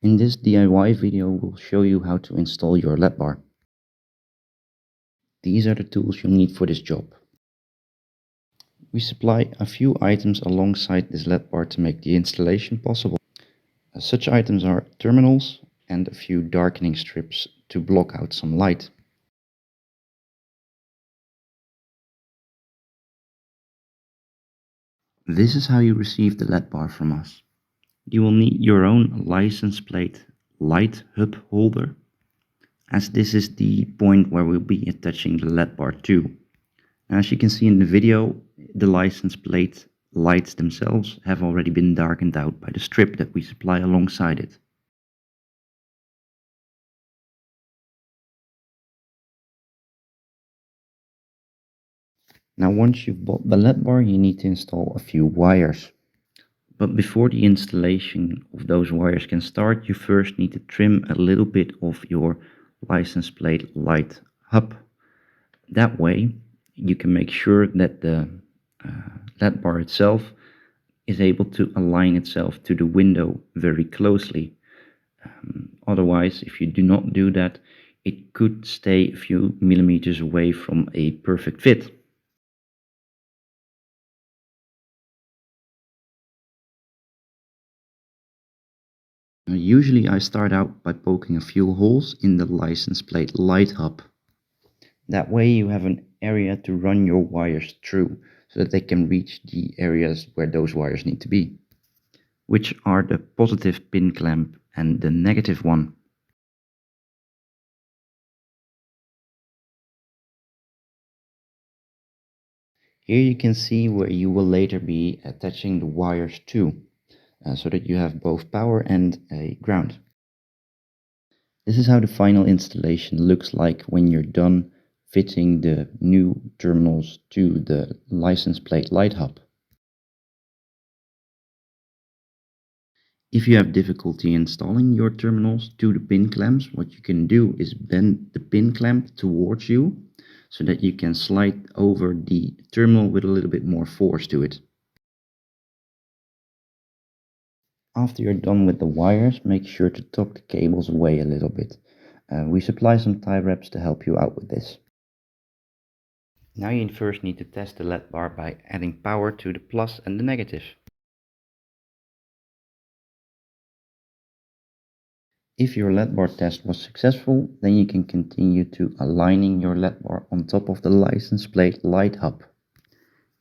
In this DIY video, we'll show you how to install your LED bar. These are the tools you'll need for this job. We supply a few items alongside this LED bar to make the installation possible. Such items are terminals and a few darkening strips to block out some light. This is how you receive the LED bar from us. You will need your own license plate light hub holder, as this is the point where we'll be attaching the LED bar to. As you can see in the video, the license plate lights themselves have already been darkened out by the strip that we supply alongside it. Now once you've bought the LED bar, you need to install a few wires. But before the installation of those wires can start, you first need to trim a little bit of your license plate light hub. That way you can make sure that the LED bar itself is able to align itself to the window very closely. Otherwise, if you do not do that, it could stay a few millimeters away from a perfect fit. Usually I start out by poking a few holes in the license plate light hub. That way you have an area to run your wires through, so that they can reach the areas where those wires need to be, which are the positive pin clamp and the negative one. Here you can see where you will later be attaching the wires to, so that you have both power and a ground. This is how the final installation looks like when you're done fitting the new terminals to the license plate light hub. If you have difficulty installing your terminals to the pin clamps, what you can do is bend the pin clamp towards you so that you can slide over the terminal with a little bit more force to it. After you're done with the wires, make sure to tuck the cables away a little bit. We supply some tie wraps to help you out with this. Now you first need to test the LED bar by adding power to the plus and the negative. If your LED bar test was successful, then you can continue to aligning your LED bar on top of the license plate light hub.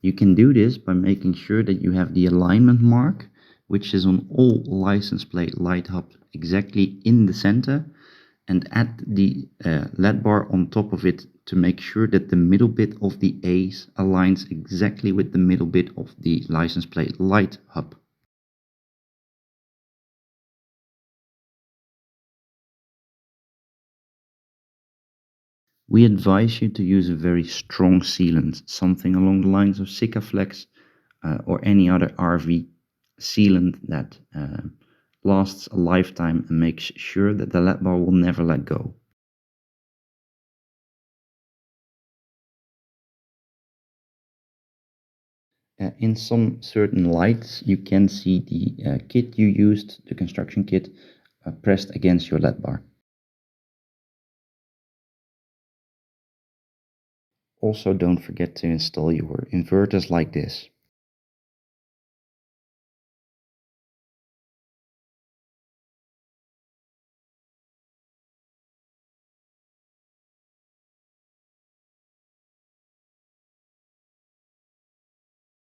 You can do this by making sure that you have the alignment mark, which is on all license plate light hubs exactly in the center, and add the LED bar on top of it to make sure that the middle bit of the A's aligns exactly with the middle bit of the license plate light hub. We advise you to use a very strong sealant, something along the lines of Sikaflex or any other RV sealant that lasts a lifetime and makes sure that the LED bar will never let go. In some certain lights you can see the kit you used, the construction kit, pressed against your LED bar. Also don't forget to install your inverters like this.